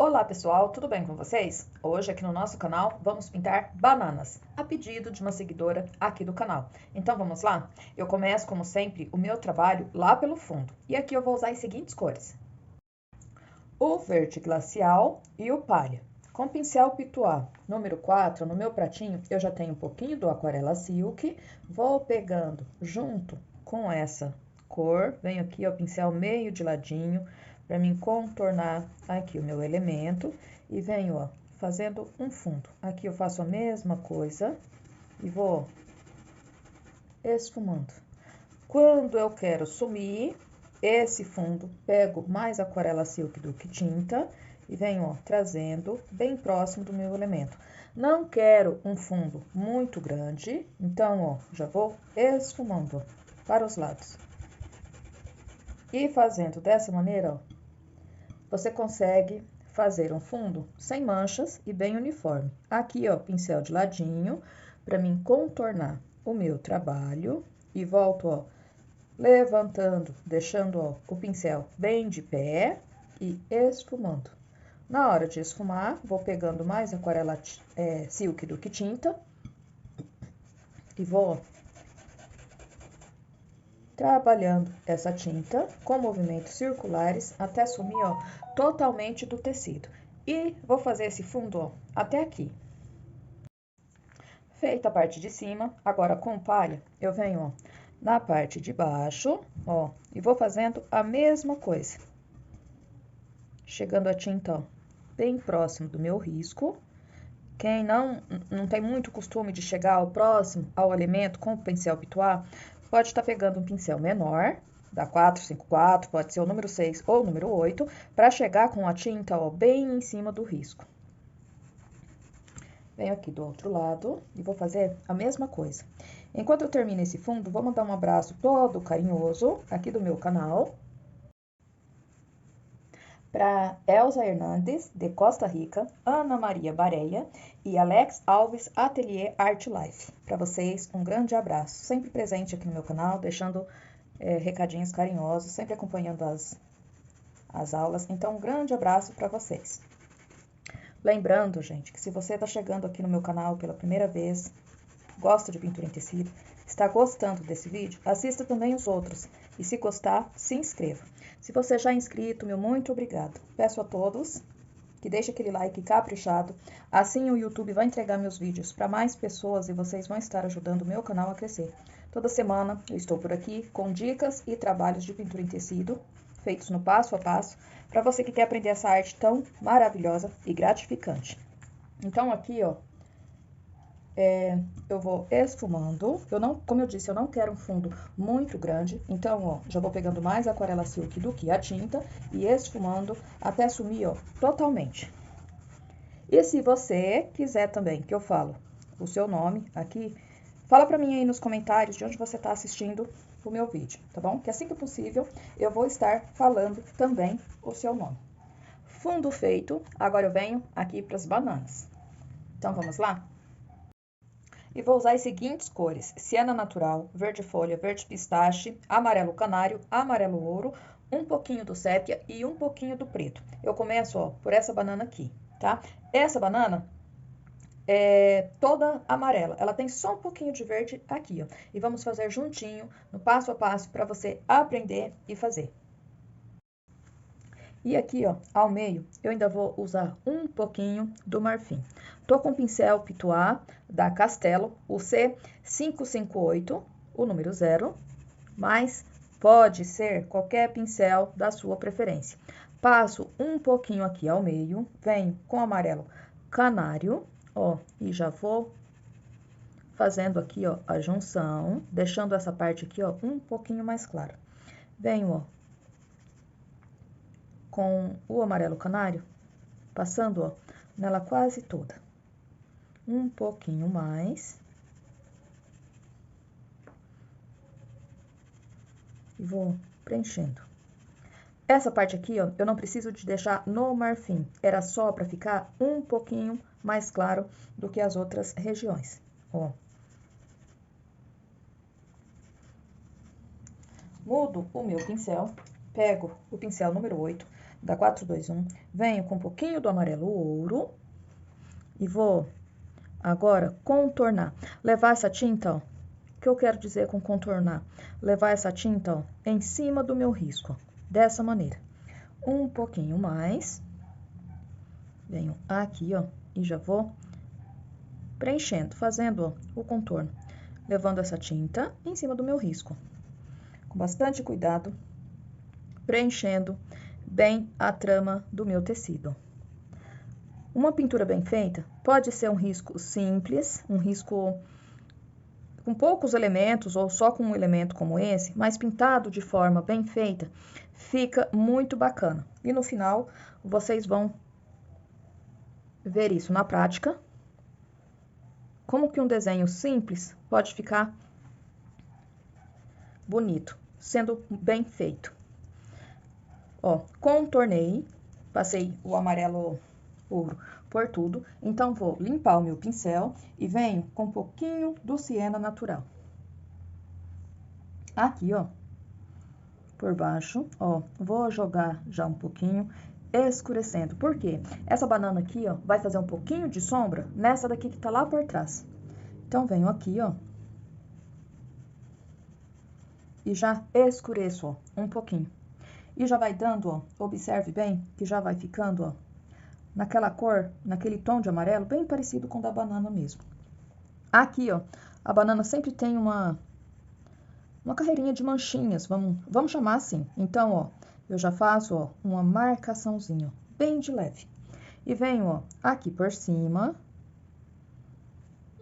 Olá pessoal, tudo bem com vocês? Hoje aqui no nosso canal vamos pintar bananas, a pedido de uma seguidora aqui do canal. Então vamos lá? Eu começo como sempre o meu trabalho lá pelo fundo e aqui eu vou usar as seguintes cores. O verde glacial e o palha. Com pincel Pituá número 4 no meu pratinho eu já tenho um pouquinho do aquarela silk, vou pegando junto com essa cor, venho aqui ó, pincel meio de ladinho, para mim contornar aqui o meu elemento e venho, ó, fazendo um fundo. Aqui eu faço a mesma coisa e vou esfumando. Quando eu quero sumir esse fundo, pego mais aquarela silk do que tinta e venho, ó, trazendo bem próximo do meu elemento. Não quero um fundo muito grande, então, ó, já vou esfumando ó, para os lados. E fazendo dessa maneira, ó, você consegue fazer um fundo sem manchas e bem uniforme. Aqui, ó, pincel de ladinho, para mim contornar o meu trabalho e volto, ó, levantando, deixando, ó, o pincel bem de pé e esfumando. Na hora de esfumar, vou pegando mais aquarela silk do que tinta e vou trabalhando essa tinta com movimentos circulares até sumir, ó, totalmente do tecido. E vou fazer esse fundo, ó, até aqui. Feita a parte de cima, agora com palha, eu venho, ó, na parte de baixo, ó, e vou fazendo a mesma coisa. Chegando a tinta, ó, bem próximo do meu risco. Quem não tem muito costume de chegar ao próximo, ao elemento com o pincel Pituá, pode estar pegando um pincel menor, da 454, pode ser o número 6 ou o número 8, para chegar com a tinta, ó, bem em cima do risco. Venho aqui do outro lado e vou fazer a mesma coisa. Enquanto eu termino esse fundo, vou mandar um abraço todo carinhoso aqui do meu canal para Elza Hernandes, de Costa Rica, Ana Maria Bareia e Alex Alves, Atelier Art Life. Para vocês, um grande abraço. Sempre presente aqui no meu canal, deixando recadinhos carinhosos, sempre acompanhando as aulas. Então, um grande abraço para vocês. Lembrando, gente, que se você está chegando aqui no meu canal pela primeira vez, gosta de pintura em tecido, está gostando desse vídeo, assista também os outros. E se gostar, se inscreva. Se você já é inscrito, meu muito obrigado. Peço a todos que deixem aquele like caprichado. Assim o YouTube vai entregar meus vídeos para mais pessoas e vocês vão estar ajudando o meu canal a crescer. Toda semana eu estou por aqui com dicas e trabalhos de pintura em tecido, feitos no passo a passo, para você que quer aprender essa arte tão maravilhosa e gratificante. Então aqui, ó, eu vou esfumando. Como eu disse, eu não quero um fundo muito grande, então, ó, já vou pegando mais aquarela silk do que a tinta e esfumando até sumir, ó, totalmente. E se você quiser também que eu falo o seu nome aqui, fala pra mim aí nos comentários de onde você tá assistindo o meu vídeo, tá bom? Que assim que possível eu vou estar falando também o seu nome. Fundo feito, agora eu venho aqui para as bananas. Então, vamos lá? E vou usar as seguintes cores: siena natural, verde folha, verde pistache, amarelo canário, amarelo ouro, um pouquinho do sépia e um pouquinho do preto. Eu começo, ó, por essa banana aqui, tá? Essa banana é toda amarela, ela tem só um pouquinho de verde aqui, ó. E vamos fazer juntinho, no passo a passo, para você aprender e fazer. E aqui, ó, ao meio, eu ainda vou usar um pouquinho do marfim. Tô com o pincel Pituá da Castelo, o C558, o número 0, mas pode ser qualquer pincel da sua preferência. Passo um pouquinho aqui ao meio, venho com amarelo canário, ó, e já vou fazendo aqui, ó, a junção, deixando essa parte aqui, ó, um pouquinho mais clara. Venho, ó, com o amarelo canário, passando, ó, nela quase toda. Um pouquinho mais. E vou preenchendo. Essa parte aqui, ó, eu não preciso de deixar no marfim. Era só para ficar um pouquinho mais claro do que as outras regiões, ó. Mudo o meu pincel, pego o pincel número 8, da 421, venho com um pouquinho do amarelo ouro e vou agora contornar. Levar essa tinta, ó, o que eu quero dizer com contornar? Levar essa tinta, ó, em cima do meu risco, ó, dessa maneira. Um pouquinho mais. Venho aqui, ó, e já vou preenchendo, fazendo, ó, o contorno. Levando essa tinta em cima do meu risco. Com bastante cuidado, preenchendo bem a trama do meu tecido. Uma pintura bem feita pode ser um risco simples, um risco com poucos elementos ou só com um elemento como esse, mas pintado de forma bem feita, fica muito bacana. E no final, vocês vão ver isso na prática, como que um desenho simples pode ficar bonito, sendo bem feito. Ó, contornei, passei o amarelo ouro por tudo, então vou limpar o meu pincel e venho com um pouquinho do siena natural. Aqui, ó, por baixo, ó, vou jogar já um pouquinho, escurecendo. Por quê? Essa banana aqui, ó, vai fazer um pouquinho de sombra nessa daqui que tá lá por trás. Então, venho aqui, ó, e já escureço, ó, um pouquinho. E já vai dando, ó, observe bem, que já vai ficando, ó, naquela cor, naquele tom de amarelo, bem parecido com o da banana mesmo. Aqui, ó, a banana sempre tem uma carreirinha de manchinhas, vamos chamar assim. Então, ó, eu já faço, ó, uma marcaçãozinha, bem de leve. E venho, ó, aqui por cima,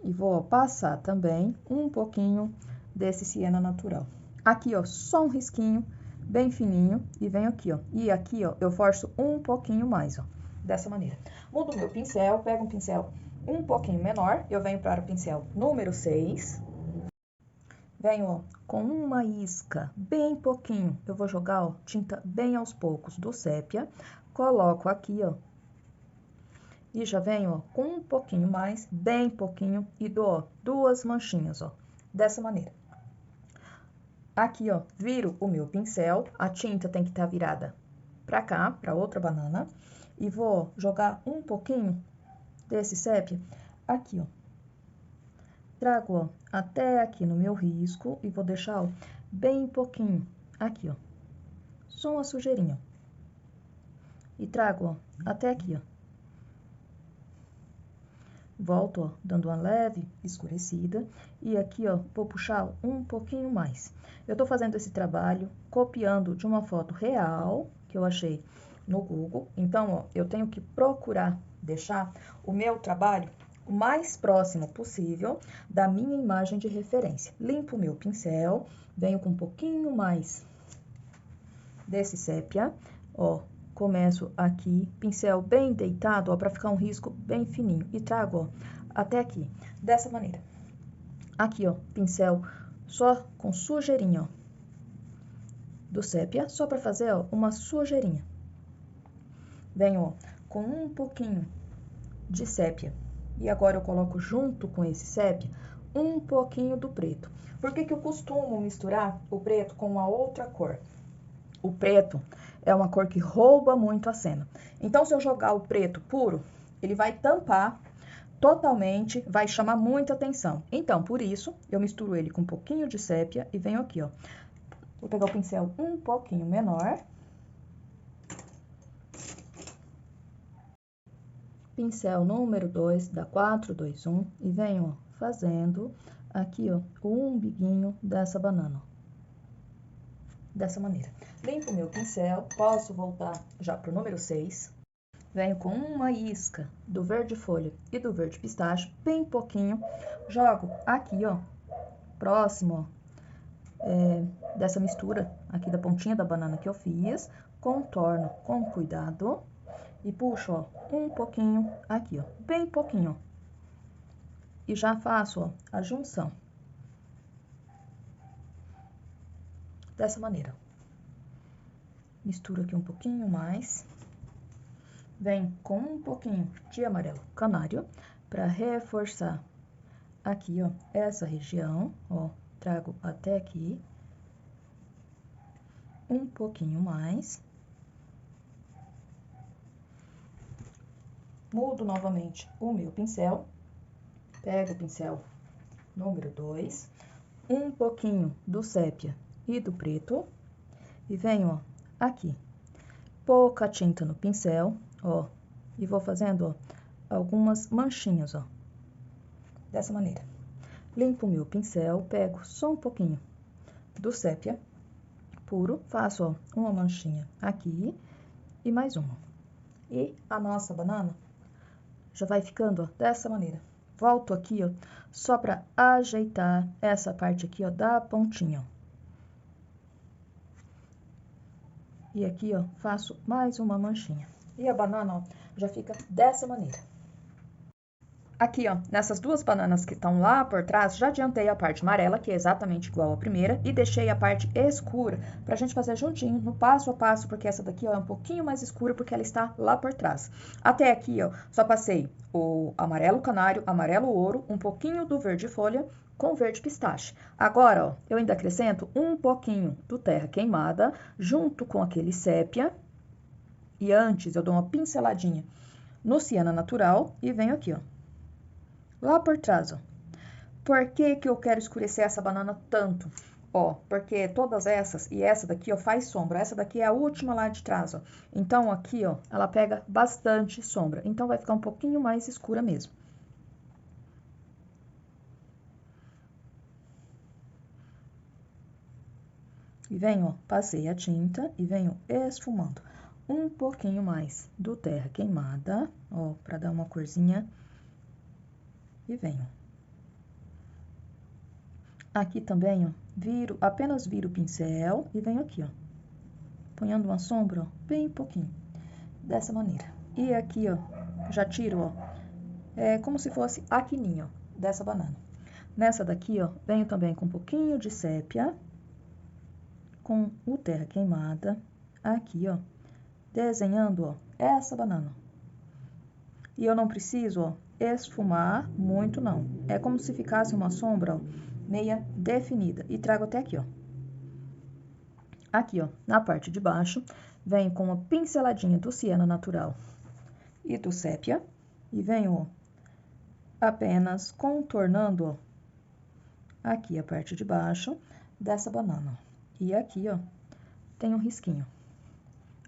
e vou, ó, passar também um pouquinho desse siena natural. Aqui, ó, só um risquinho, bem fininho, e venho aqui, ó. E aqui, ó, eu forço um pouquinho mais, ó, dessa maneira. Mudo meu pincel, pego um pincel um pouquinho menor, eu venho para o pincel número 6. Venho, ó, com uma isca, bem pouquinho, eu vou jogar, ó, tinta bem aos poucos do sépia, coloco aqui, ó, e já venho, ó, com um pouquinho mais, bem pouquinho, e dou, ó, 2 manchinhas, ó, dessa maneira. Aqui, ó, viro o meu pincel, a tinta tem que estar virada pra cá, pra outra banana, e vou jogar um pouquinho desse sépia aqui, ó. Trago, ó, até aqui no meu risco e vou deixar, ó, bem pouquinho aqui, ó. Só uma sujeirinha. E trago, ó, até aqui, ó. Volto, ó, dando uma leve escurecida. E aqui, ó, vou puxar um pouquinho mais. Eu tô fazendo esse trabalho copiando de uma foto real que eu achei no Google. Então, ó, eu tenho que procurar deixar o meu trabalho o mais próximo possível da minha imagem de referência. Limpo o meu pincel, venho com um pouquinho mais desse sépia, ó, começo aqui, pincel bem deitado, ó, pra ficar um risco bem fininho, e trago, ó, até aqui, dessa maneira. Aqui, ó, pincel só com sujeirinha, ó, do sépia, só pra fazer, ó, uma sujeirinha. Venho, ó, com um pouquinho de sépia. E agora eu coloco junto com esse sépia um pouquinho do preto. Por que que eu costumo misturar o preto com uma outra cor? O preto é uma cor que rouba muito a cena. Então, se eu jogar o preto puro, ele vai tampar totalmente, vai chamar muita atenção. Então, por isso, eu misturo ele com um pouquinho de sépia e venho aqui, ó. Vou pegar o pincel um pouquinho menor. Pincel número 2 da 421 e venho, ó, fazendo aqui, ó, o umbiguinho dessa banana, ó. Dessa maneira. Limpo o meu pincel, posso voltar já pro número 6. Venho com uma isca do verde folha e do verde pistache, bem pouquinho, jogo aqui, ó, próximo, ó, dessa mistura aqui da pontinha da banana que eu fiz, contorno com cuidado e puxo, ó, um pouquinho aqui, ó, bem pouquinho, ó, e já faço, ó, a junção dessa maneira. Misturo aqui um pouquinho mais. Venho com um pouquinho de amarelo canário para reforçar aqui, ó, essa região, ó, trago até aqui. Um pouquinho mais. mudo novamente o meu pincel, pego o pincel número 2, um pouquinho do sépia e do preto, e venho, ó, aqui, pouca tinta no pincel, ó, e vou fazendo, ó, algumas manchinhas, ó, dessa maneira. Limpo o meu pincel, pego só um pouquinho do sépia puro, faço, ó, uma manchinha aqui e mais uma. E a nossa banana já vai ficando, ó, dessa maneira. Volto aqui, ó, só pra ajeitar essa parte aqui, ó, da pontinha, ó. E aqui, ó, faço mais uma manchinha. E a banana, ó, já fica dessa maneira. Aqui, ó, nessas duas bananas que estão lá por trás, já adiantei a parte amarela, que é exatamente igual à primeira, e deixei a parte escura pra gente fazer juntinho, no passo a passo, porque essa daqui, ó, é um pouquinho mais escura, porque ela está lá por trás. Até aqui, ó, só passei o amarelo canário, amarelo ouro, um pouquinho do verde folha, com verde pistache. Agora, ó, eu ainda acrescento um pouquinho do terra queimada, junto com aquele sépia, e antes eu dou uma pinceladinha no siena natural, e venho aqui, ó, lá por trás, ó. Por que que eu quero escurecer essa banana tanto? Ó, porque todas essas e essa daqui, ó, faz sombra. Essa daqui é a última lá de trás, ó. Então, aqui, ó, ela pega bastante sombra. Então, vai ficar um pouquinho mais escura mesmo. E venho, ó, passei a tinta e venho esfumando um pouquinho mais do terra queimada, ó, pra dar uma corzinha. E venho. Aqui também, ó, apenas viro o pincel e venho aqui, ó, ponhando uma sombra, ó, bem pouquinho, dessa maneira. E aqui, ó, já tiro, ó, como se fosse a quininha, ó, dessa banana. Nessa daqui, ó, venho também com um pouquinho de sépia, com o terra queimada, aqui, ó, desenhando, ó, essa banana. E eu não preciso, ó, esfumar muito, não. É como se ficasse uma sombra, ó, meia definida. E trago até aqui, ó. Aqui, ó, na parte de baixo, venho com uma pinceladinha do siena natural e do sépia. E venho, ó, apenas contornando, ó, aqui a parte de baixo dessa banana. E aqui, ó, tem um risquinho.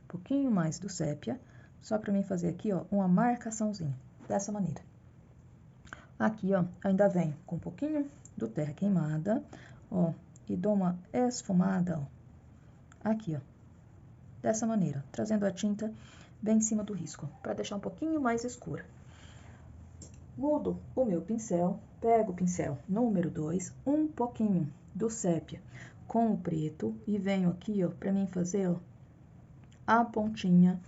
Um pouquinho mais do sépia, só pra mim fazer aqui, ó, uma marcaçãozinha, dessa maneira. Aqui, ó, ainda venho com um pouquinho do terra queimada, ó, e dou uma esfumada, ó, aqui, ó, dessa maneira, trazendo a tinta bem em cima do risco, para deixar um pouquinho mais escura. Mudo o meu pincel, pego o pincel número 2, um pouquinho do sépia com o preto e venho aqui, ó, para mim fazer, ó, a pontinha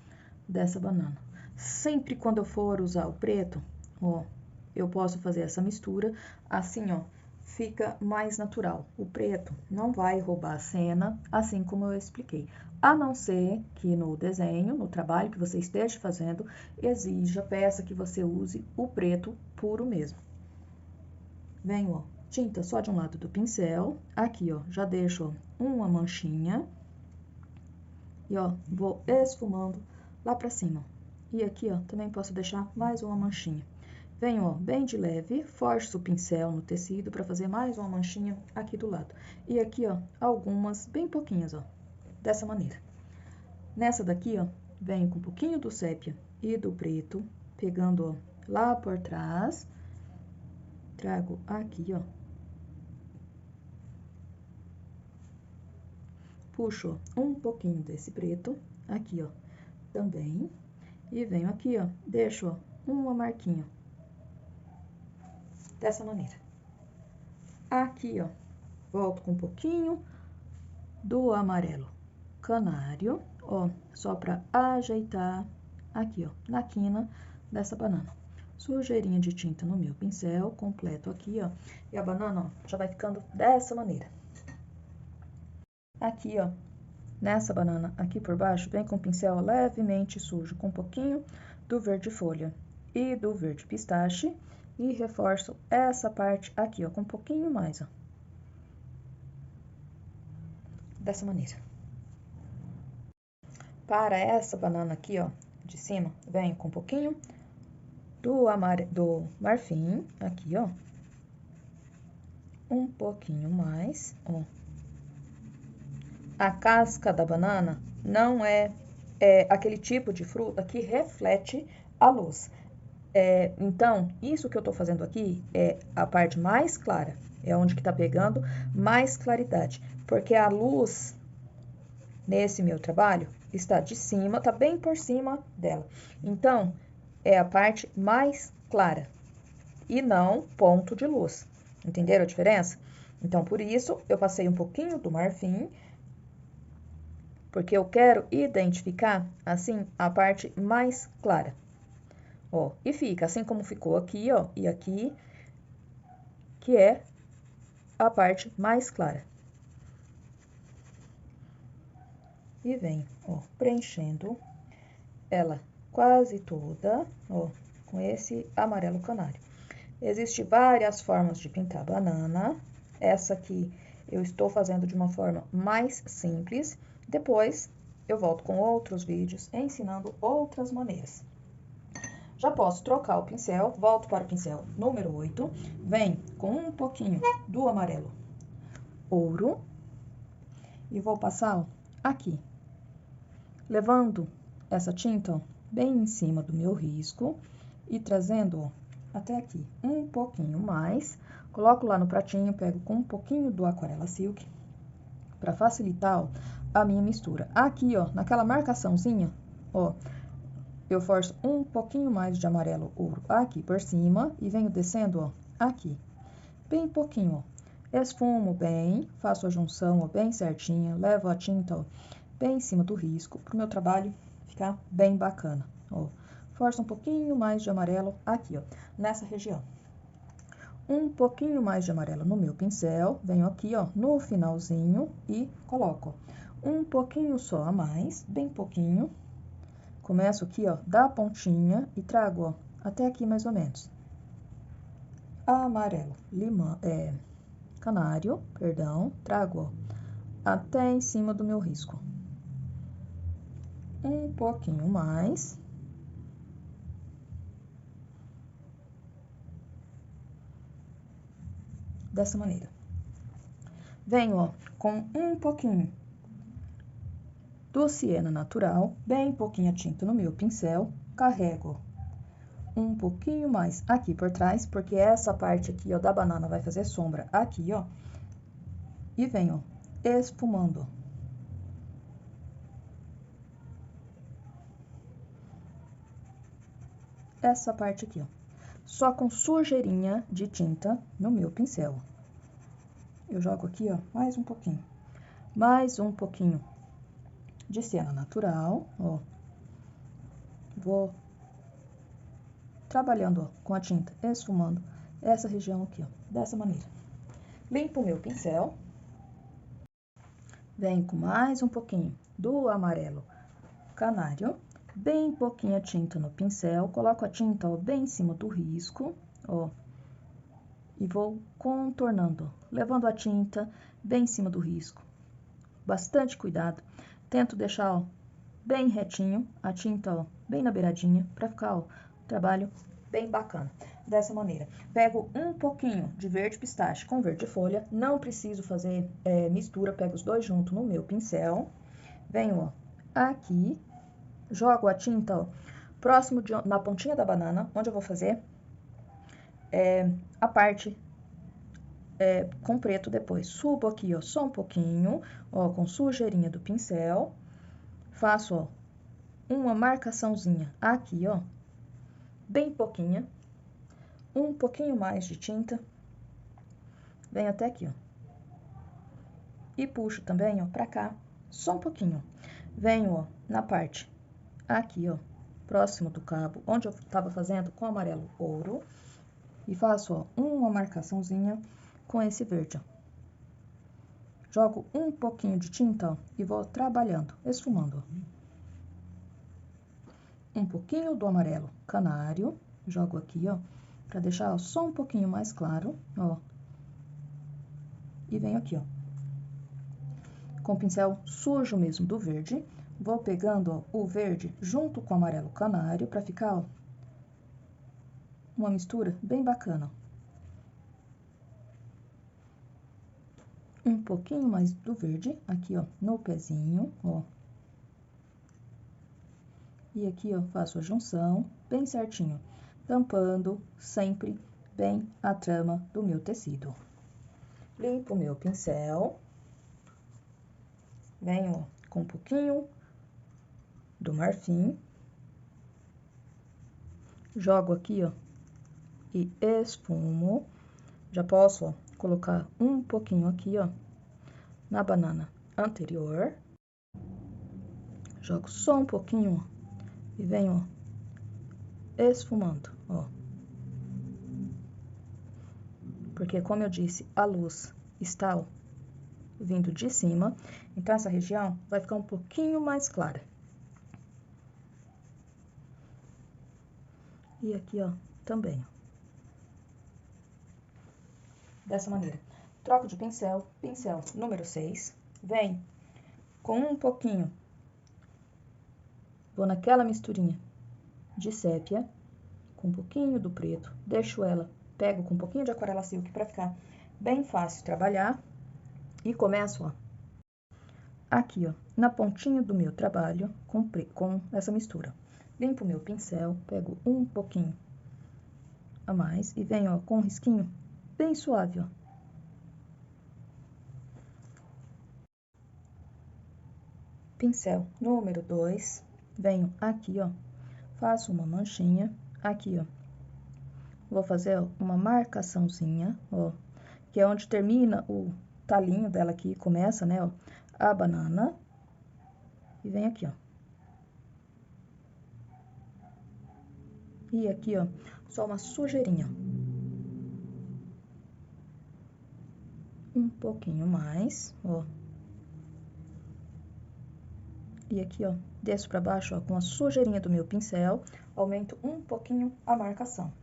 dessa banana. Sempre quando eu for usar o preto, ó, eu posso fazer essa mistura, assim, ó, fica mais natural. O preto não vai roubar a cena, assim como eu expliquei. A não ser que no desenho, no trabalho que você esteja fazendo, peça que você use o preto puro mesmo. Venho, ó, tinta só de um lado do pincel, aqui, ó, já deixo, ó, uma manchinha. E, ó, vou esfumando lá pra cima. E aqui, ó, também posso deixar mais uma manchinha. Venho, ó, bem de leve, forço o pincel no tecido para fazer mais uma manchinha aqui do lado. E aqui, ó, algumas, bem pouquinhas, ó, dessa maneira. Nessa daqui, ó, venho com um pouquinho do sépia e do preto, pegando, ó, lá por trás. Trago aqui, ó. Puxo um pouquinho desse preto, aqui, ó, também. E venho aqui, ó, deixo, ó, uma marquinha. Dessa maneira. Aqui, ó, volto com um pouquinho do amarelo canário, ó, só pra ajeitar aqui, ó, na quina dessa banana. Sujeirinha de tinta no meu pincel, completo aqui, ó, e a banana, ó, já vai ficando dessa maneira. Aqui, ó, nessa banana aqui por baixo, vem com o pincel levemente sujo, com um pouquinho do verde folha e do verde pistache, e reforço essa parte aqui, ó, com um pouquinho mais, ó. Dessa maneira. Para essa banana aqui, ó, de cima, venho com um pouquinho do marfim, aqui, ó. Um pouquinho mais, ó. A casca da banana não é aquele tipo de fruta que reflete a luz. Então, isso que eu tô fazendo aqui é a parte mais clara, é onde que tá pegando mais claridade, porque a luz nesse meu trabalho está de cima, tá bem por cima dela. Então, é a parte mais clara e não ponto de luz. Entenderam a diferença? Então, por isso, eu passei um pouquinho do marfim, porque eu quero identificar, assim, a parte mais clara. Ó, e fica assim como ficou aqui, ó, e aqui, que é a parte mais clara. E vem, ó, preenchendo ela quase toda, ó, com esse amarelo canário. Existem várias formas de pintar a banana. Essa aqui eu estou fazendo de uma forma mais simples. Depois eu volto com outros vídeos ensinando outras maneiras. Já posso trocar o pincel, volto para o pincel número 8, vem com um pouquinho do amarelo ouro e vou passar, ó, aqui, levando essa tinta, ó, bem em cima do meu risco e trazendo, ó, até aqui um pouquinho mais, coloco lá no pratinho, pego com um pouquinho do Aquarela Silk para facilitar, ó, a minha mistura. Aqui, ó, naquela marcaçãozinha, ó, eu forço um pouquinho mais de amarelo ouro aqui por cima e venho descendo, ó, aqui, bem pouquinho, ó. Esfumo bem, faço a junção, ó, bem certinha, levo a tinta, ó, bem em cima do risco, pro meu trabalho ficar bem bacana, ó. Forço um pouquinho mais de amarelo aqui, ó, nessa região. Um pouquinho mais de amarelo no meu pincel, venho aqui, ó, no finalzinho e coloco, ó, um pouquinho só a mais, bem pouquinho. Começo aqui, ó, da pontinha e trago, ó, até aqui mais ou menos. Amarelo, limão, canário, perdão, trago, ó, até em cima do meu risco. Um pouquinho mais. Dessa maneira. Venho, ó, com um pouquinho do siena natural, bem pouquinha tinta no meu pincel, carrego um pouquinho mais aqui por trás, porque essa parte aqui, ó, da banana vai fazer sombra aqui, ó, e venho esfumando. Essa parte aqui, ó, só com sujeirinha de tinta no meu pincel. Eu jogo aqui, ó, mais um pouquinho de siena natural, ó, vou trabalhando, ó, com a tinta, esfumando essa região aqui, ó, dessa maneira. Limpo o meu pincel, venho com mais um pouquinho do amarelo canário, bem pouquinha tinta no pincel, coloco a tinta, ó, bem em cima do risco, ó, e vou contornando, levando a tinta bem em cima do risco. Bastante cuidado, tento deixar, ó, bem retinho, a tinta, ó, bem na beiradinha, pra ficar, ó, trabalho bem bacana. Dessa maneira, pego um pouquinho de verde pistache com verde folha, não preciso fazer mistura, pego os dois juntos no meu pincel, venho, ó, aqui, jogo a tinta, ó, próximo na pontinha da banana, onde eu vou fazer a parte com preto depois. Subo aqui, ó, só um pouquinho, ó, com sujeirinha do pincel, faço, ó, uma marcaçãozinha aqui, ó, bem pouquinha, um pouquinho mais de tinta, venho até aqui, ó, e puxo também, ó, pra cá, só um pouquinho, venho, ó, na parte aqui, ó, próximo do cabo, onde eu tava fazendo com amarelo ouro, e faço, ó, uma marcaçãozinha com esse verde, ó. Jogo um pouquinho de tinta, ó, e vou trabalhando, esfumando, ó. Um pouquinho do amarelo canário, jogo aqui, ó, pra deixar, ó, só um pouquinho mais claro, ó. E venho aqui, ó, com o pincel sujo mesmo do verde, vou pegando, ó, o verde junto com o amarelo canário pra ficar, ó, uma mistura bem bacana. Um pouquinho mais do verde, aqui, ó, no pezinho, ó. E aqui, ó, faço a junção bem certinho, tampando sempre bem a trama do meu tecido. Limpo o meu pincel. Venho, ó, com um pouquinho do marfim. Jogo aqui, ó, e esfumo. Já posso, ó, colocar um pouquinho aqui, ó, na banana anterior. Jogo só um pouquinho, ó, e venho, ó, esfumando, ó. Porque, como eu disse, a luz está, ó, vindo de cima, então essa região vai ficar um pouquinho mais clara. E aqui, ó, também. Dessa maneira. Troco de pincel, pincel número 6, vem com um pouquinho, vou naquela misturinha de sépia, com um pouquinho do preto, deixo ela, pego com um pouquinho de aquarela silk para ficar bem fácil trabalhar, e começo, ó, aqui, ó, na pontinha do meu trabalho, com essa mistura. Limpo o meu pincel, pego um pouquinho a mais e venho, ó, com um risquinho bem suave, ó. Pincel número 2, venho aqui, ó, faço uma manchinha, aqui, ó, vou fazer, ó, uma marcaçãozinha, ó, que é onde termina o talinho dela aqui, começa, né, ó, a banana, e vem aqui, ó. E aqui, ó, só uma sujeirinha. Um pouquinho mais, ó. E aqui, ó, desço pra baixo, ó, com a sujeirinha do meu pincel, aumento um pouquinho a marcação.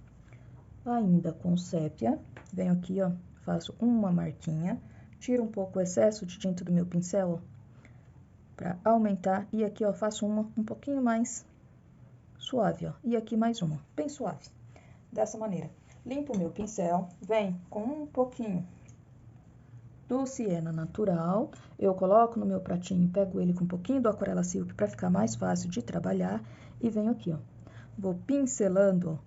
Ainda com sépia, venho aqui, ó, faço uma marquinha, tiro um pouco o excesso de tinta do meu pincel, ó, pra aumentar, e aqui, ó, faço uma um pouquinho mais suave, ó, e aqui mais uma, bem suave. Dessa maneira. Limpo o meu pincel, venho com um pouquinho do siena natural, eu coloco no meu pratinho, pego ele com um pouquinho do aquarela silk para ficar mais fácil de trabalhar, e venho aqui, ó, vou pincelando, ó,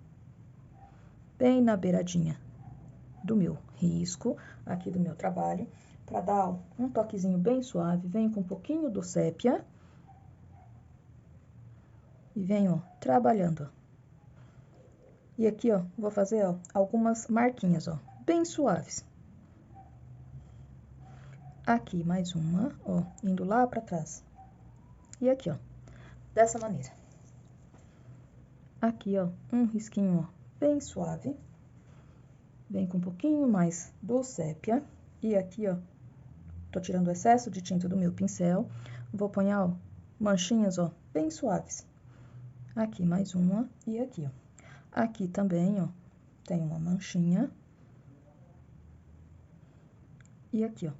bem na beiradinha do meu risco, aqui do meu trabalho, para dar, ó, um toquezinho bem suave, venho com um pouquinho do sépia, e venho, ó, trabalhando, ó. E aqui, ó, vou fazer, ó, algumas marquinhas, ó, bem suaves. Aqui, mais uma, ó, indo lá pra trás. E aqui, ó, dessa maneira. Aqui, ó, um risquinho, ó, bem suave. Vem com um pouquinho mais do sépia. E aqui, ó, tô tirando o excesso de tinta do meu pincel. Vou pôr, ó, manchinhas, ó, bem suaves. Aqui, mais uma. E aqui, ó. Aqui também, ó, tem uma manchinha. E aqui, ó.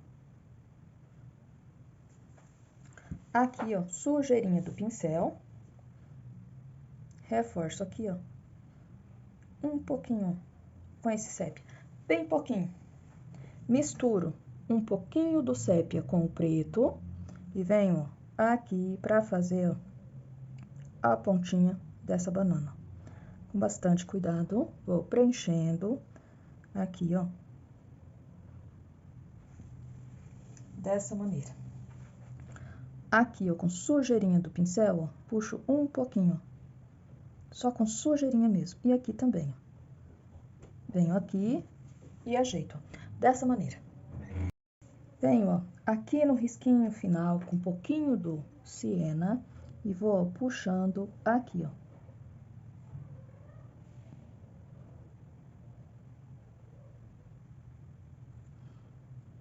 Aqui, ó, sujeirinha do pincel. Reforço aqui, ó, um pouquinho com esse sépia, bem pouquinho. Misturo um pouquinho do sépia com o preto e venho, ó, aqui pra fazer, ó, a pontinha dessa banana. Com bastante cuidado, vou preenchendo aqui, ó, dessa maneira. Aqui, ó, com sujeirinha do pincel, ó, puxo um pouquinho, só com sujeirinha mesmo. E aqui também, ó. Venho aqui e ajeito, ó, dessa maneira. Venho, ó, aqui no risquinho final com um pouquinho do siena e vou, ó, puxando aqui, ó.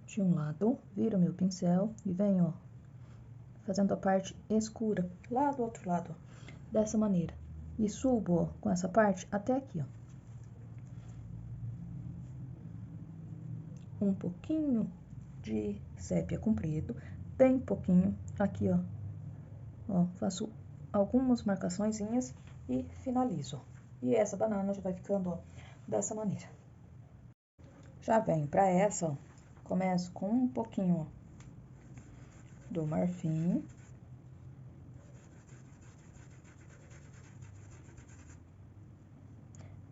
De um lado, viro meu pincel e venho, ó, fazendo a parte escura lá do outro lado, ó, dessa maneira. E subo, ó, com essa parte até aqui, ó. Um pouquinho de sépia comprido, bem pouquinho, aqui, ó, faço algumas marcaçõezinhas e finalizo, ó. E essa banana já vai ficando, ó, dessa maneira. Já venho pra essa, ó, começo com um pouquinho, ó, do marfim.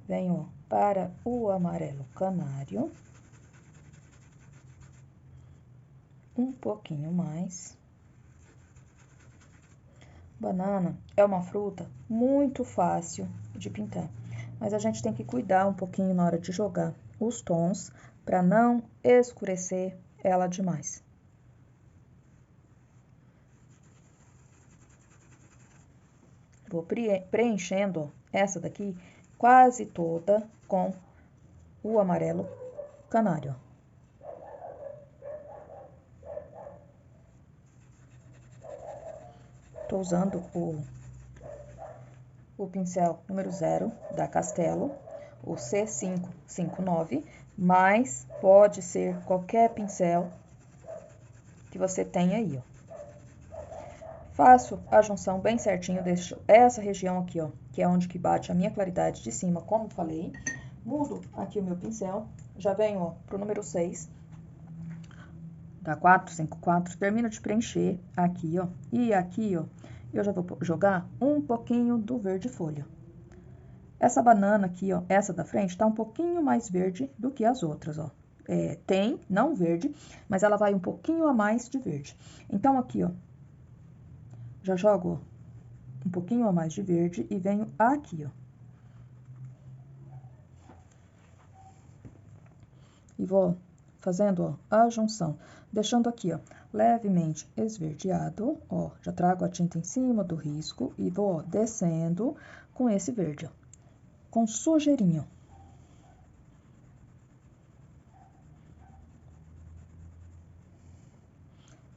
Venho para o amarelo canário. Um pouquinho mais. Banana é uma fruta muito fácil de pintar, mas a gente tem que cuidar um pouquinho na hora de jogar os tons para não escurecer ela demais. Vou preenchendo essa daqui quase toda com o amarelo canário. Tô usando o pincel número 0 da Castelo, o C559, mas pode ser qualquer pincel que você tenha aí, ó. Faço a junção bem certinho, deixo essa região aqui, ó, que é onde que bate a minha claridade de cima, como falei. Mudo aqui o meu pincel, já venho, ó, pro número 6, da 454, termino de preencher aqui, ó, e aqui, ó, eu já vou jogar um pouquinho do verde folha. Essa banana aqui, ó, essa da frente, tá um pouquinho mais verde do que as outras, ó. Tem, não verde, mas ela vai um pouquinho a mais de verde. Então, aqui, ó, já jogo um pouquinho a mais de verde e venho aqui, ó. E vou fazendo, ó, a junção, deixando aqui, ó, levemente esverdeado, ó, já trago a tinta em cima do risco e vou, ó, descendo com esse verde, ó, com sujeirinho.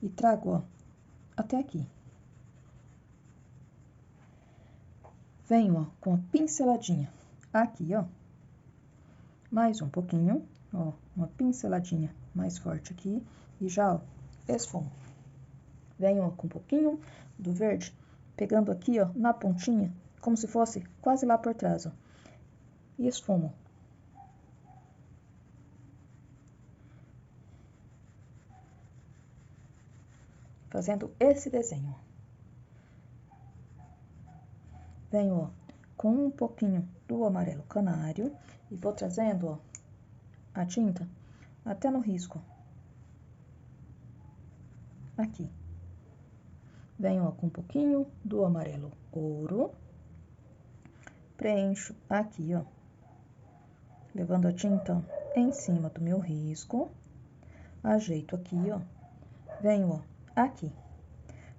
E trago, ó, até aqui. Venho, ó, com a pinceladinha aqui, ó, mais um pouquinho, ó, uma pinceladinha mais forte aqui e já, ó, esfumo. Venho, ó, com um pouquinho do verde, pegando aqui, ó, na pontinha, como se fosse quase lá por trás, ó, e esfumo. Fazendo esse desenho. Venho, ó, com um pouquinho do amarelo canário e vou trazendo, ó, a tinta até no risco. Aqui. Venho, ó, com um pouquinho do amarelo ouro. Preencho aqui, ó, levando a tinta em cima do meu risco. Ajeito aqui, ó. Venho, ó, aqui.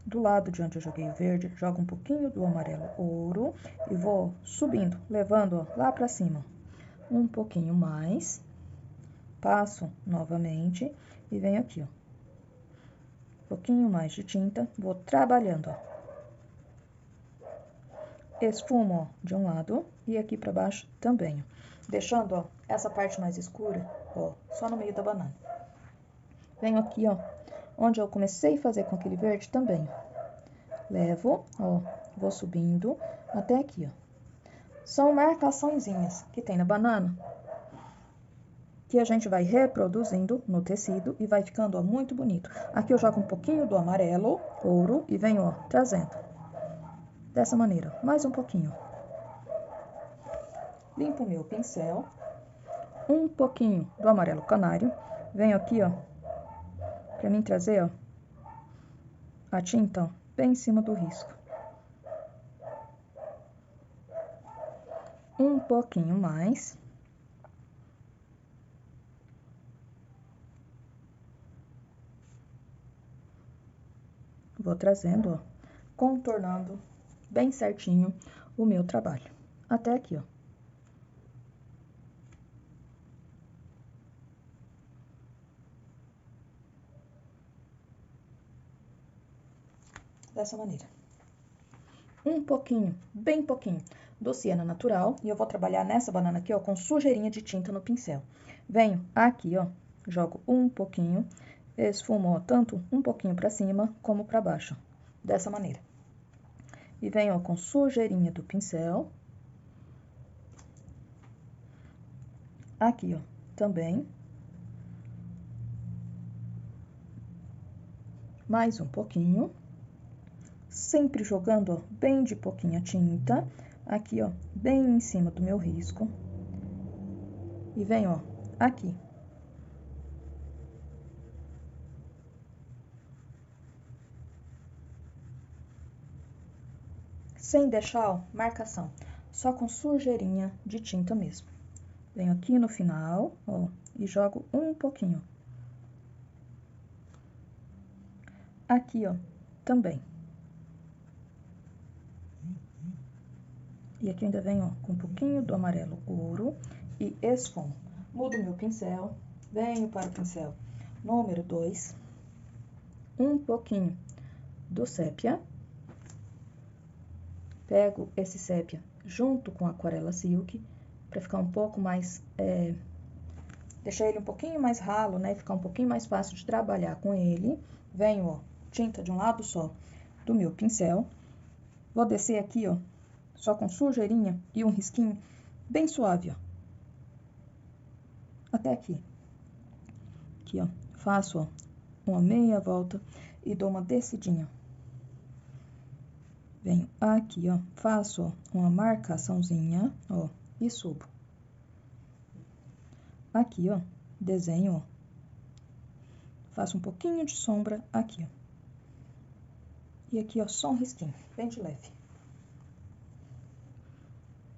Do lado de onde eu joguei o verde, jogo um pouquinho do amarelo ouro e vou subindo, levando, ó, lá pra cima. Um pouquinho mais. Passo novamente e venho aqui, ó. Um pouquinho mais de tinta, vou trabalhando, ó. Esfumo, ó, de um lado e aqui pra baixo também, ó. Deixando, ó, essa parte mais escura, ó, só no meio da banana. Venho aqui, ó, onde eu comecei a fazer com aquele verde também, ó. Levo, ó, vou subindo até aqui, ó. São marcaçõezinhas que tem na banana, que a gente vai reproduzindo no tecido e vai ficando, ó, muito bonito. Aqui eu jogo um pouquinho do amarelo, ouro, e venho, ó, trazendo. Dessa maneira, mais um pouquinho. Limpo o meu pincel. Um pouquinho do amarelo canário. Venho aqui, ó, pra mim trazer, ó, a tinta, ó, bem em cima do risco. Um pouquinho mais. Vou trazendo, ó, contornando bem certinho o meu trabalho. Até aqui, ó. Dessa maneira. Um pouquinho, bem pouquinho, do siena natural. E eu vou trabalhar nessa banana aqui, ó, com sujeirinha de tinta no pincel. Venho aqui, ó, jogo um pouquinho, esfumo, ó, tanto um pouquinho pra cima como pra baixo. Dessa maneira. E venho, ó, com sujeirinha do pincel. Aqui, ó, também. Mais um pouquinho. Sempre jogando, ó, bem de pouquinho a tinta. Aqui, ó, bem em cima do meu risco. E venho, ó, aqui. Sem deixar, ó, marcação. Só com sujeirinha de tinta mesmo. Venho aqui no final, ó, e jogo um pouquinho. Aqui, ó, também. E aqui ainda venho, ó, com um pouquinho do amarelo ouro e esfumo. Mudo meu pincel, venho para o pincel número 2, um pouquinho do sépia. Pego esse sépia junto com a aquarela silk, para ficar um pouco mais, deixar ele um pouquinho mais ralo, né, ficar um pouquinho mais fácil de trabalhar com ele. Venho, ó, tinta de um lado só do meu pincel, vou descer aqui, ó, só com sujeirinha e um risquinho bem suave, ó, até aqui. Aqui, ó, faço, ó, uma meia volta e dou uma descidinha. Venho aqui, ó, faço, ó, uma marcaçãozinha, ó, e subo. Aqui, ó, desenho, ó, faço um pouquinho de sombra aqui, ó. E aqui, ó, só um risquinho, bem de leve.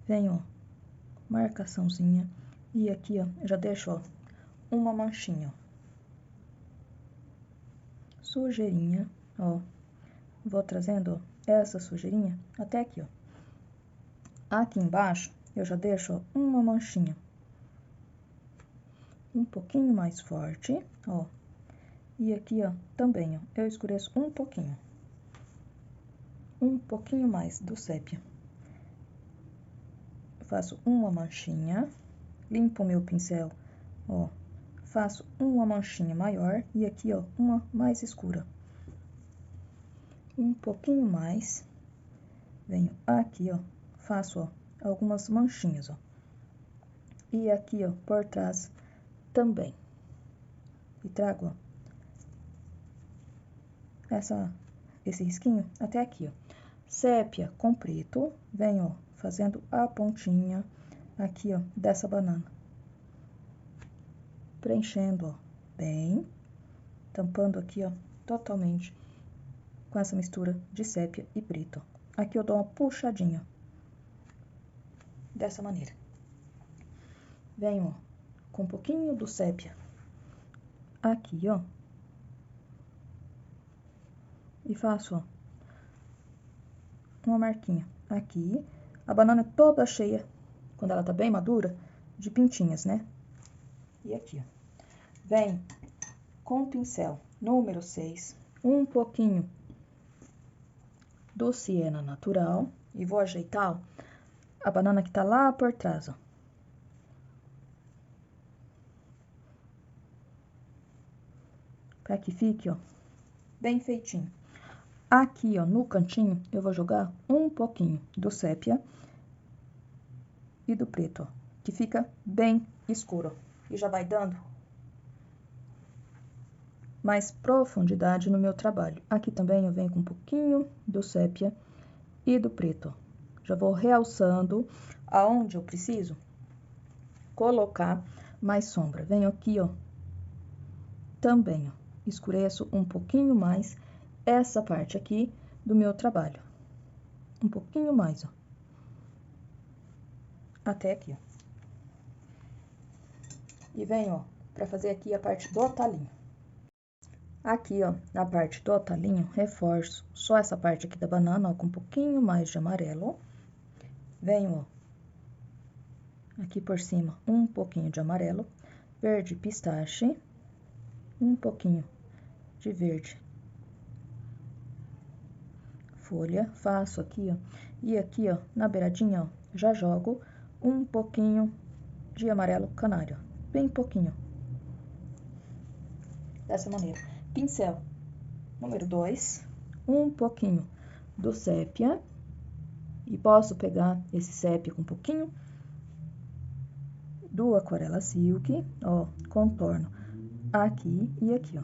Venho, ó, marcaçãozinha, e aqui, ó, já deixo, ó, uma manchinha, ó. Sujeirinha, ó, vou trazendo, ó, essa sujeirinha até aqui, ó. Aqui embaixo, eu já deixo, ó, uma manchinha. Um pouquinho mais forte, ó. E aqui, ó, também, ó, eu escureço um pouquinho. Um pouquinho mais do sépia. Faço uma manchinha, limpo o meu pincel, ó, faço uma manchinha maior e aqui, ó, uma mais escura. Um pouquinho mais, venho aqui, ó, faço, ó, algumas manchinhas, ó. E aqui, ó, por trás também. E trago, ó, esse risquinho até aqui, ó. Sépia com preto, venho, ó, fazendo a pontinha aqui, ó, dessa banana. Preenchendo, ó, bem, tampando aqui, ó, totalmente com essa mistura de sépia e preto. Aqui eu dou uma puxadinha, dessa maneira. Venho, ó, com um pouquinho do sépia aqui, ó, e faço, ó, uma marquinha aqui. A banana é toda cheia, quando ela tá bem madura, de pintinhas, né? E aqui, ó. Venho com o pincel número 6, um pouquinho do siena natural e vou ajeitar, ó, a banana que tá lá por trás, ó. Pra que fique, ó, bem feitinho. Aqui, ó, no cantinho, eu vou jogar um pouquinho do sépia e do preto, ó, que fica bem escuro. E já vai dando mais profundidade no meu trabalho. Aqui também eu venho com um pouquinho do sépia e do preto, ó. Já vou realçando aonde eu preciso colocar mais sombra. Venho aqui, ó, também, ó, escureço um pouquinho mais essa parte aqui do meu trabalho. Um pouquinho mais, ó. Até aqui, ó. E venho, ó, pra fazer aqui a parte do talinho. Aqui, ó, na parte do talinho, reforço só essa parte aqui da banana, ó, com um pouquinho mais de amarelo. Venho, ó, aqui por cima, um pouquinho de amarelo, verde pistache, um pouquinho de verde folha, faço aqui, ó, e aqui, ó, na beiradinha, ó, já jogo um pouquinho de amarelo canário, bem pouquinho, dessa maneira. Pincel número 2, um pouquinho do sépia, e posso pegar esse sépia com um pouquinho do Aquarela Silk, ó, contorno aqui e aqui, ó.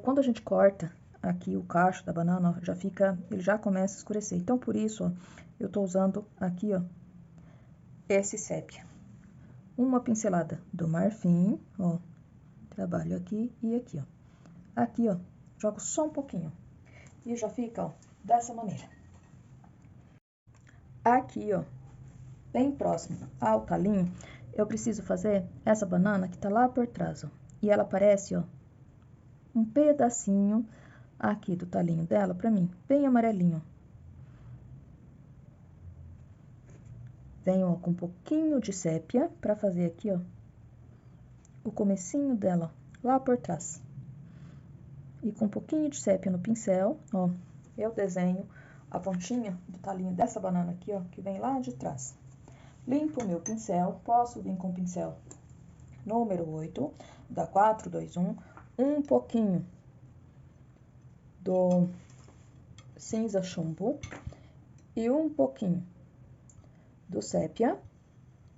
Quando a gente corta aqui o cacho da banana, ó, ele já começa a escurecer. Então, por isso, ó, eu tô usando aqui, ó, esse sépia. Uma pincelada do marfim, ó, trabalho aqui e aqui, ó. Aqui, ó, jogo só um pouquinho e já fica, ó, dessa maneira. Aqui, ó, bem próximo ao talinho, eu preciso fazer essa banana que tá lá por trás, ó. E ela aparece, ó, um pedacinho aqui do talinho dela pra mim, bem amarelinho. Venho, ó, com um pouquinho de sépia pra fazer aqui, ó, o comecinho dela, ó, lá por trás. E com um pouquinho de sépia no pincel, ó, eu desenho a pontinha do talinho dessa banana aqui, ó, que vem lá de trás. Limpo o meu pincel, posso vir com o pincel número 8, da 421, um pouquinho do cinza chumbo e um pouquinho do sépia.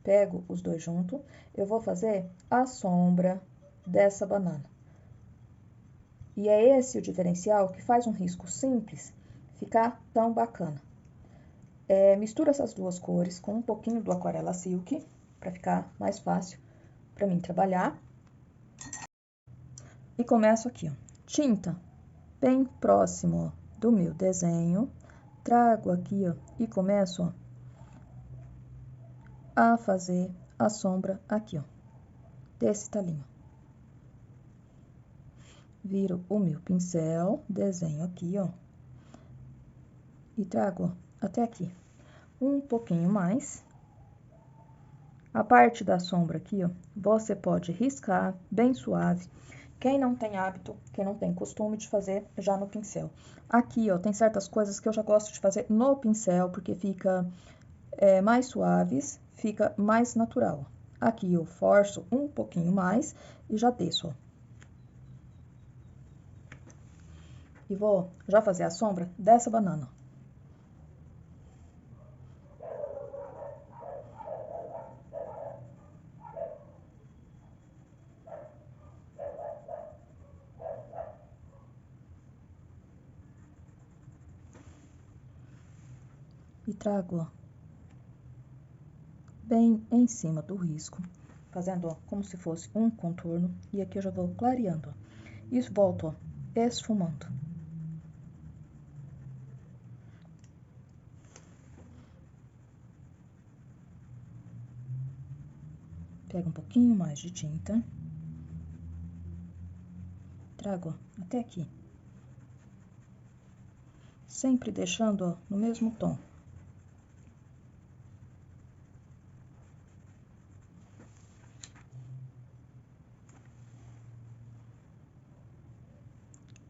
Pego os dois junto, eu vou fazer a sombra dessa banana. E é esse o diferencial que faz um risco simples ficar tão bacana. Misturo essas duas cores com um pouquinho do Aquarela Silk, para ficar mais fácil para mim trabalhar. E começo aqui, ó, tinta bem próximo, ó, do meu desenho. Trago aqui, ó, e começo, ó, a fazer a sombra aqui, ó, desse talinho. Viro o meu pincel, desenho aqui, ó, e trago, ó, até aqui. Um pouquinho mais. A parte da sombra aqui, ó, você pode riscar bem suave. Quem não tem hábito, quem não tem costume de fazer já no pincel. Aqui, ó, tem certas coisas que eu já gosto de fazer no pincel, porque fica mais suaves, fica mais natural. Aqui eu forço um pouquinho mais e já desço, ó. E vou já fazer a sombra dessa banana. E trago, ó, bem em cima do risco, fazendo, ó, como se fosse um contorno. E aqui eu já vou clareando, ó. E volto, ó, esfumando. Pego um pouquinho mais de tinta. Trago, ó, até aqui. Sempre deixando, ó, no mesmo tom.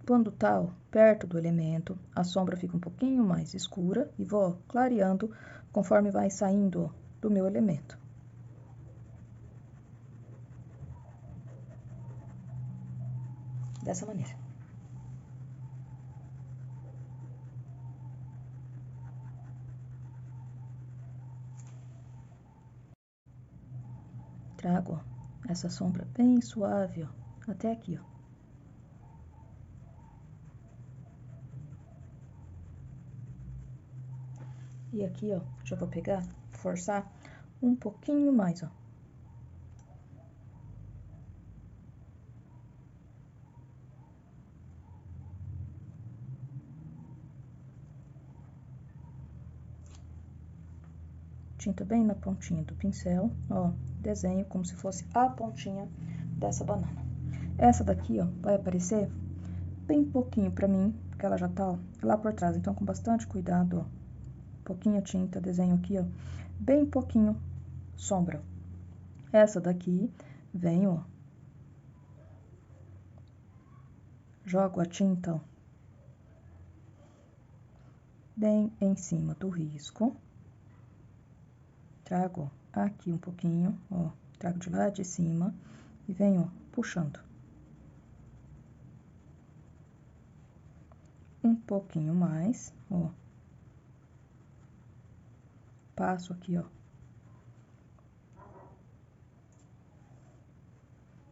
Quando tá, ó, perto do elemento, a sombra fica um pouquinho mais escura e vou, ó, clareando conforme vai saindo, ó, do meu elemento. Dessa maneira. Trago, ó, essa sombra bem suave, ó, até aqui, ó. E aqui, ó, já vou pegar, forçar um pouquinho mais, ó. Tinta bem na pontinha do pincel, ó, desenho como se fosse a pontinha dessa banana. Essa daqui, ó, vai aparecer bem pouquinho pra mim, porque ela já tá, ó, lá por trás. Então, com bastante cuidado, ó, pouquinho tinta, desenho aqui, ó, bem pouquinho sombra. Essa daqui, venho, ó, jogo a tinta, ó, bem em cima do risco. Trago aqui um pouquinho, ó, trago de lá de cima e venho, ó, puxando. Um pouquinho mais, ó. Passo aqui, ó,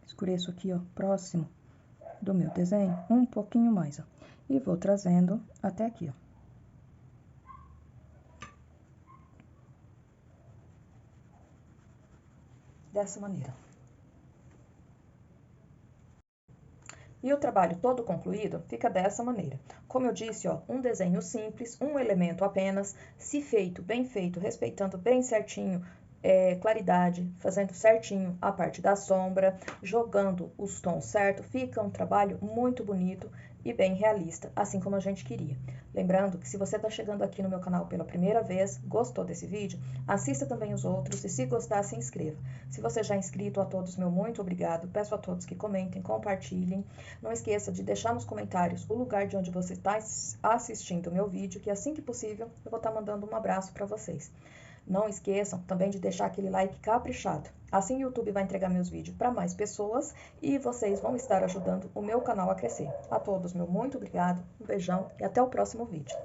Escureço aqui, ó, próximo do meu desenho, um pouquinho mais, ó. E vou trazendo até aqui, ó. Dessa maneira. E o trabalho todo concluído fica dessa maneira. Como eu disse, ó, um desenho simples, um elemento apenas, se feito, bem feito, respeitando bem certinho claridade, fazendo certinho a parte da sombra, jogando os tons certo, fica um trabalho muito bonito e bem realista, assim como a gente queria. Lembrando que se você está chegando aqui no meu canal pela primeira vez, gostou desse vídeo, assista também os outros e se gostar, se inscreva. Se você já é inscrito, a todos meu muito obrigado, peço a todos que comentem, compartilhem. Não esqueça de deixar nos comentários o lugar de onde você está assistindo o meu vídeo, que assim que possível eu vou estar mandando um abraço para vocês. Não esqueçam também de deixar aquele like caprichado. Assim o YouTube vai entregar meus vídeos para mais pessoas e vocês vão estar ajudando o meu canal a crescer. A todos, meu muito obrigado, um beijão e até o próximo vídeo.